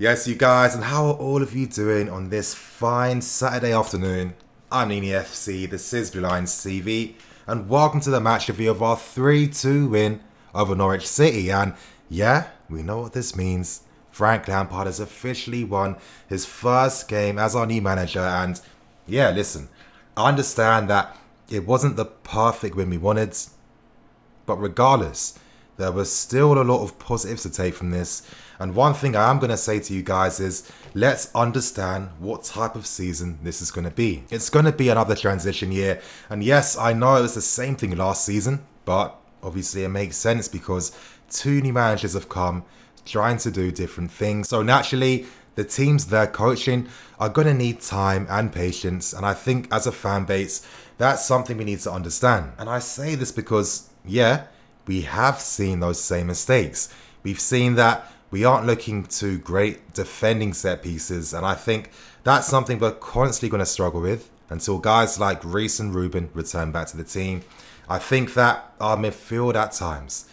Yes, you guys, and how are all of you doing on this fine Saturday afternoon? I'm Nini FC, this is Blue Lions TV, and welcome to the match review of our 3-2 win over Norwich City. And yeah, we know what this means. Frank Lampard has officially won his first game as our new manager, and yeah, listen, I understand that it wasn't the perfect win we wanted, but regardless, there was still a lot of positives to take from this. And one thing I am going to say to you guys is, let's understand what type of season this is going to be. It's going to be another transition year. And yes, I know it was the same thing last season, but obviously it makes sense because two new managers have come trying to do different things. So naturally, the teams they're coaching are going to need time and patience. And I think as a fan base, that's something we need to understand. And I say this because, yeah, we have seen those same mistakes. We've seen that we aren't looking to great defending set pieces, and I think that's something we're constantly going to struggle with until guys like Reece and Ruben return back to the team. I think that our midfield at times,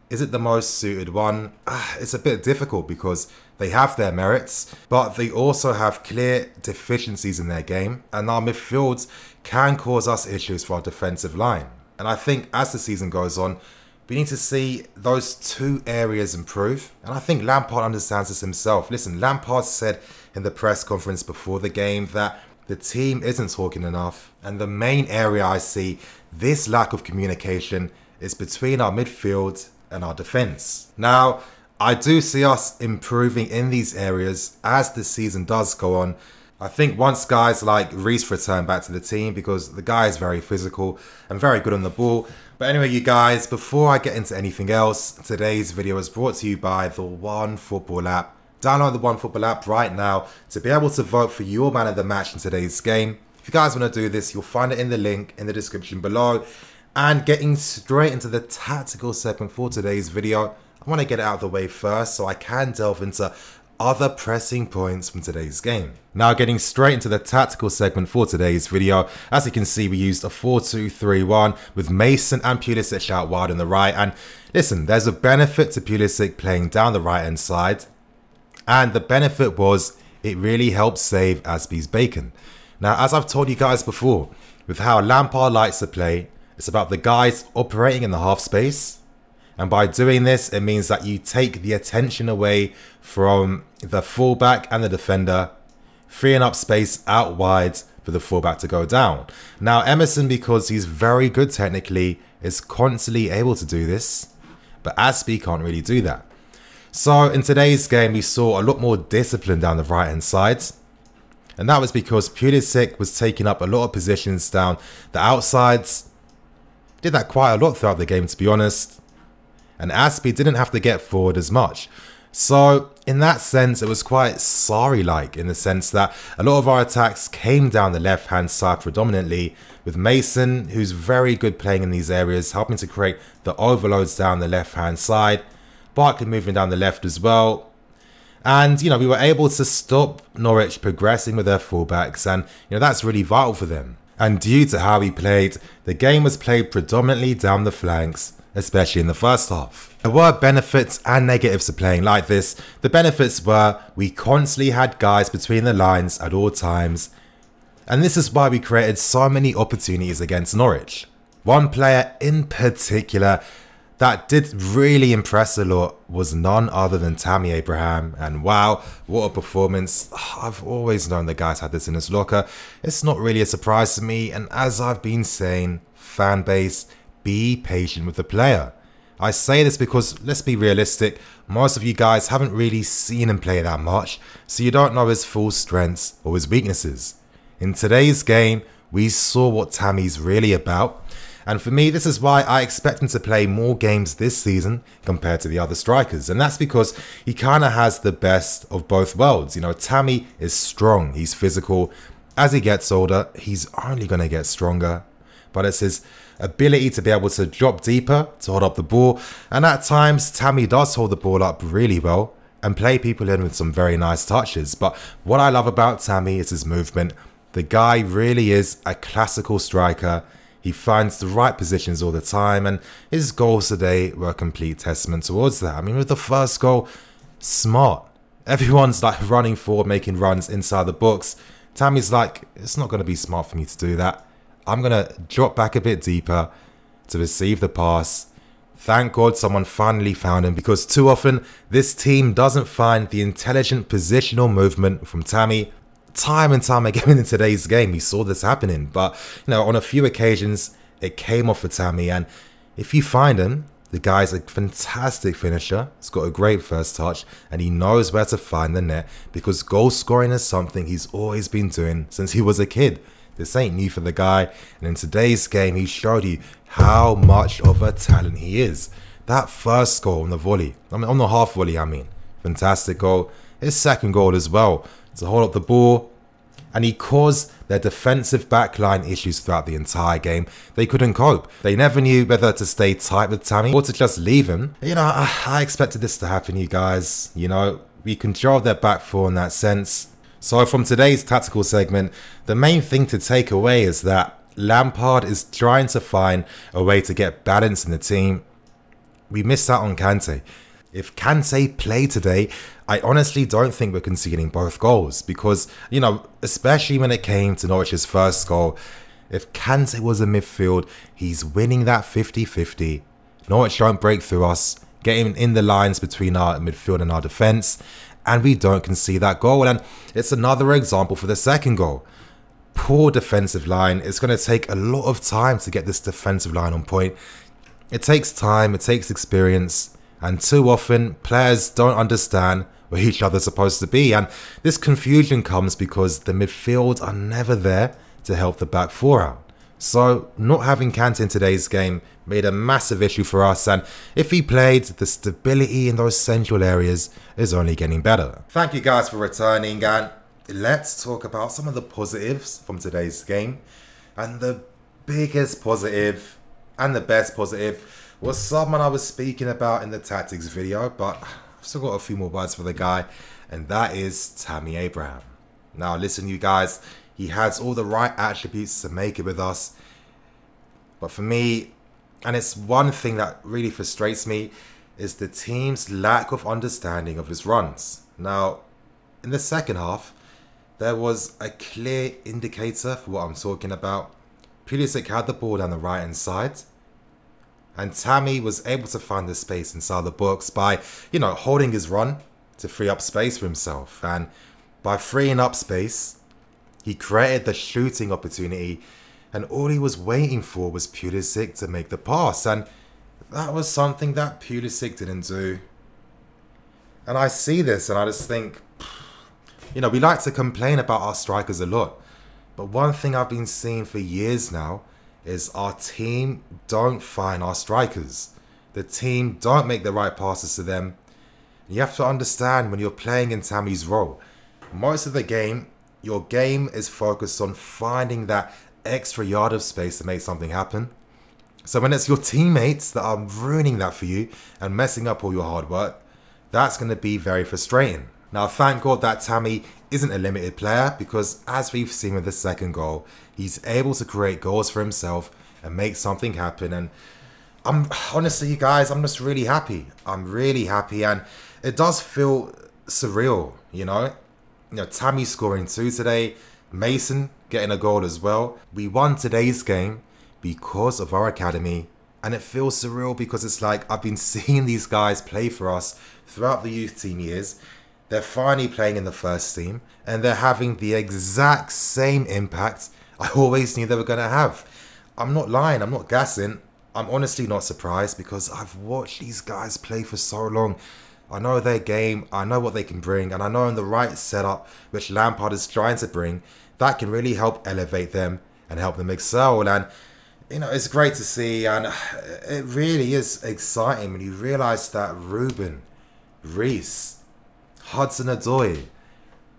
is it the most suited one? It's a bit difficult because they have their merits, but they also have clear deficiencies in their game, and our midfield can cause us issues for our defensive line. And I think as the season goes on, we need to see those two areas improve. And I think Lampard understands this himself. Listen, Lampard said in the press conference before the game that the team isn't talking enough. And the main area I see this lack of communication is between our midfield and our defence. Now, I do see us improving in these areas as the season does go on. I think once guys like Reece return back to the team, because the guy is very physical and very good on the ball. But anyway, you guys, before I get into anything else, today's video is brought to you by the OneFootball app. Download the OneFootball app right now to be able to vote for your man of the match in today's game. If you guys want to do this, you'll find it in the link in the description below. And getting straight into the tactical segment for today's video, I want to get it out of the way first so I can delve into other pressing points from today's game. Now getting straight into the tactical segment for today's video, as you can see we used a 4-2-3-1 with Mason and Pulisic out wide on the right. And listen, there's a benefit to Pulisic playing down the right hand side, and the benefit was it really helped save Asby's bacon. Now as I've told you guys before, with how Lampard likes to play, it's about the guys operating in the half space. And by doing this, it means that you take the attention away from the fullback and the defender, freeing up space out wide for the fullback to go down. Now, Emerson, because he's very good technically, is constantly able to do this, but Asby can't really do that. So in today's game, we saw a lot more discipline down the right-hand side. And that was because Pulisic was taking up a lot of positions down the outsides. Did that quite a lot throughout the game, to be honest. And Asby didn't have to get forward as much. So in that sense, it was quite Sarri-like in the sense that a lot of our attacks came down the left-hand side predominantly, with Mason, who's very good playing in these areas, helping to create the overloads down the left-hand side. Barkley moving down the left as well. And, you know, we were able to stop Norwich progressing with their fullbacks, and, you know, that's really vital for them. And due to how we played, the game was played predominantly down the flanks, especially in the first half. There were benefits and negatives to playing like this. The benefits were we constantly had guys between the lines at all times, and this is why we created so many opportunities against Norwich. One player in particular that did really impress a lot was none other than Tammy Abraham, and wow, what a performance. I've always known the guy's had this in his locker. It's not really a surprise to me, and as I've been saying, fan base, be patient with the player. I say this because, let's be realistic, most of you guys haven't really seen him play that much, so you don't know his full strengths or his weaknesses. In today's game, we saw what Tammy's really about, and for me, this is why I expect him to play more games this season compared to the other strikers, and that's because he kind of has the best of both worlds. You know, Tammy is strong, he's physical. As he gets older, he's only going to get stronger, but it's his ability to be able to drop deeper, to hold up the ball, and at times Tammy does hold the ball up really well and play people in with some very nice touches. But what I love about Tammy is his movement. The guy really is a classical striker. He finds the right positions all the time, and his goals today were a complete testament towards that. I mean, with the first goal, smart. Everyone's like running forward, making runs inside the box. Tammy's like, it's not going to be smart for me to do that. I'm going to drop back a bit deeper to receive the pass. Thank God someone finally found him, because too often this team doesn't find the intelligent positional movement from Tammy. Time and time again in today's game, we saw this happening. But, you know, on a few occasions, it came off for Tammy. And if you find him, the guy's a fantastic finisher. He's got a great first touch and he knows where to find the net, because goal scoring is something he's always been doing since he was a kid. This ain't new for the guy, and in today's game he showed you how much of a talent he is. That first goal on the volley, on the half volley I mean, fantastic goal. His second goal as well, to hold up the ball, and he caused their defensive backline issues throughout the entire game. They couldn't cope. They never knew whether to stay tight with Tammy or to just leave him. You know, I expected this to happen, you guys. You know, we controlled their back four in that sense. So from today's tactical segment, the main thing to take away is that Lampard is trying to find a way to get balance in the team. We missed out on Kante. If Kante played today, I honestly don't think we're conceding both goals, because, you know, especially when it came to Norwich's first goal, if Kante was in midfield, he's winning that 50-50. Norwich don't break through us, getting in the lines between our midfield and our defence, and we don't concede that goal. And it's another example for the second goal. Poor defensive line. It's going to take a lot of time to get this defensive line on point. It takes time, it takes experience, and too often players don't understand where each other's supposed to be, and this confusion comes because the midfield are never there to help the back four out. So not having Kante in today's game made a massive issue for us, and if he played, the stability in those central areas is only getting better. Thank you guys for returning, and let's talk about some of the positives from today's game. And the biggest positive and the best positive was someone I was speaking about in the tactics video, but I've still got a few more words for the guy, and that is Tammy Abraham. Now listen, you guys, he has all the right attributes to make it with us, but for me, and it's one thing that really frustrates me, is the team's lack of understanding of his runs. Now, in the second half, there was a clear indicator for what I'm talking about. Pulisic had the ball down the right hand side, and Tammy was able to find the space inside the box by, you know, holding his run to free up space for himself. And by freeing up space, he created the shooting opportunity, and all he was waiting for was Pulisic to make the pass. And that was something that Pulisic didn't do. And I see this and I just think, you know, we like to complain about our strikers a lot, but one thing I've been seeing for years now is our team don't find our strikers. The team don't make the right passes to them. You have to understand, when you're playing in Tammy's role, most of the game, your game is focused on finding that extra yard of space to make something happen. So when it's your teammates that are ruining that for you and messing up all your hard work, that's going to be very frustrating. Now, thank God that Tammy isn't a limited player, because as we've seen with the second goal, he's able to create goals for himself and make something happen. And I'm honestly, you guys, I'm just really happy. I'm really happy, and it does feel surreal, you know. Tammy scoring 2 today, Mason getting a goal as well. We won today's game because of our academy, and it feels surreal because it's like I've been seeing these guys play for us throughout the youth team years. They're finally playing in the first team, and they're having the exact same impact I always knew they were going to have. I'm not lying, I'm not gassing. I'm honestly not surprised, because I've watched these guys play for so long. I know their game, I know what they can bring, and I know in the right setup, which Lampard is trying to bring, that can really help elevate them and help them excel. And, you know, it's great to see, and it really is exciting when you realise that Ruben, Reece, Hudson-Odoi,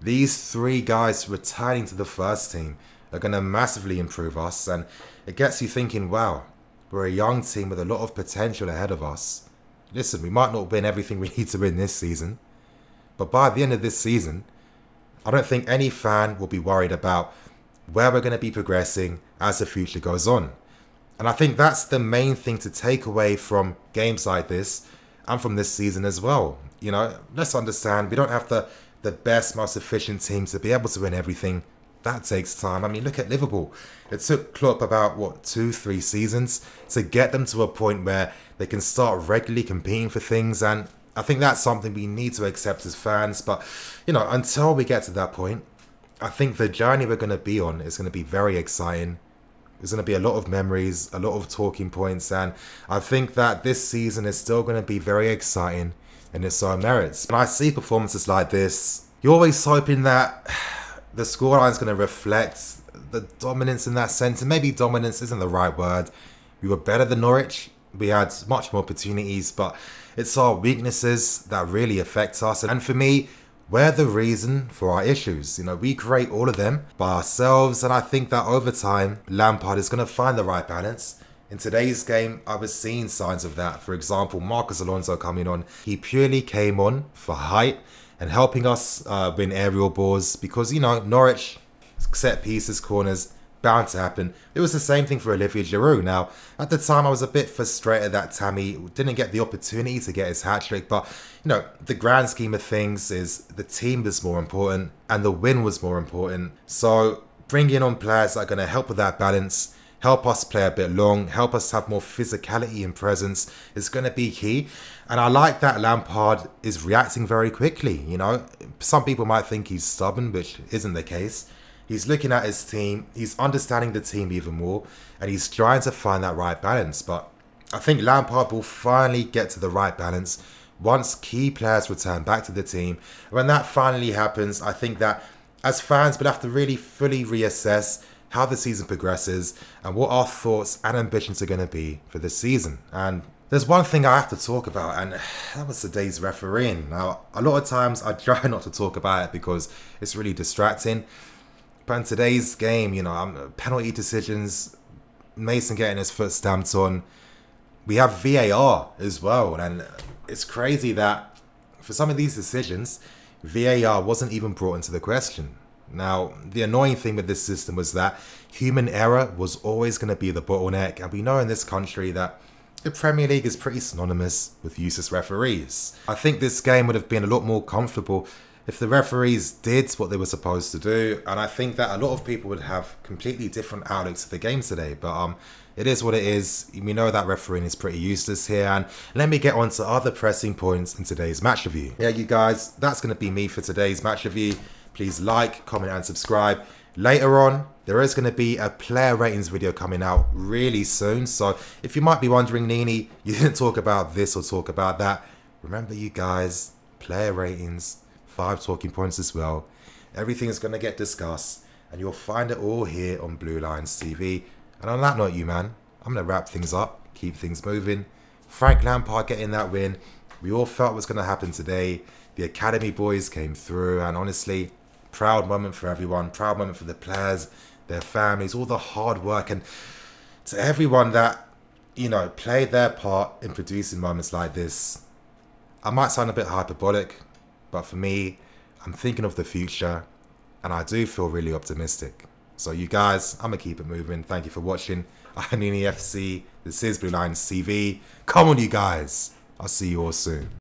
these 3 guys returning to the first team are going to massively improve us. And it gets you thinking, wow, we're a young team with a lot of potential ahead of us. Listen, we might not win everything we need to win this season, but by the end of this season, I don't think any fan will be worried about where we're going to be progressing as the future goes on. And I think that's the main thing to take away from games like this and from this season as well. You know, let's understand, we don't have to the best, most efficient team to be able to win everything, that takes time. I mean, look at Liverpool. It took Klopp about, what, 2-3 seasons to get them to a point where they can start regularly competing for things. And I think that's something we need to accept as fans. But, you know, until we get to that point, I think the journey we're going to be on is going to be very exciting. There's going to be a lot of memories, a lot of talking points. And I think that this season is still going to be very exciting in its own merits. When I see performances like this, you're always hoping that the scoreline is going to reflect the dominance in that sense. And maybe dominance isn't the right word. We were better than Norwich. We had much more opportunities, but it's our weaknesses that really affect us. And for me, we're the reason for our issues. You know, we create all of them by ourselves. And I think that over time, Lampard is going to find the right balance. In today's game, I was seeing signs of that. For example, Marcus Alonso coming on. He purely came on for height and helping us win aerial balls because, you know, Norwich, set pieces, corners, bound to happen. It was the same thing for Olivier Giroud. Now, at the time, I was a bit frustrated that Tammy didn't get the opportunity to get his hat-trick, but, you know, the grand scheme of things is the team was more important and the win was more important. So, bringing on players that are going to help with that balance, help us play a bit long, help us have more physicality and presence is going to be key. And I like that Lampard is reacting very quickly, you know. Some people might think he's stubborn, which isn't the case. He's looking at his team, he's understanding the team even more, and he's trying to find that right balance. But I think Lampard will finally get to the right balance once key players return back to the team. When that finally happens, I think that as fans, we'll have to really fully reassess how the season progresses and what our thoughts and ambitions are going to be for this season. And there's one thing I have to talk about, and that was today's refereeing. Now, a lot of times I try not to talk about it because it's really distracting. But in today's game, you know, penalty decisions, Mason getting his foot stamped on. We have VAR as well. And it's crazy that for some of these decisions, VAR wasn't even brought into the question. Now, the annoying thing with this system was that human error was always going to be the bottleneck. And we know in this country that the Premier League is pretty synonymous with useless referees. I think this game would have been a lot more comfortable if the referees did what they were supposed to do. And I think that a lot of people would have completely different outlooks to the game today. But it is what it is. We know that refereeing is pretty useless here. And let me get on to other pressing points in today's match review. Yeah, you guys, that's going to be me for today's match review. Please like, comment and subscribe. Later on, there is going to be a player ratings video coming out really soon. So if you might be wondering, Nini, you didn't talk about this or talk about that. Remember, you guys, player ratings, 5 talking points as well. Everything is going to get discussed and you'll find it all here on Blue Lions TV. And on that note, you man, I'm going to wrap things up, keep things moving. Frank Lampard getting that win. We all felt was going to happen today. The academy boys came through and honestly, proud moment for everyone, proud moment for the players, their families, all the hard work, and to everyone that, you know, played their part in producing moments like this. I might sound a bit hyperbolic, but for me, I'm thinking of the future and I do feel really optimistic. So you guys, I'm going to keep it moving. Thank you for watching. I'm NEFC. This is Blue Lions TV. Come on, you guys. I'll see you all soon.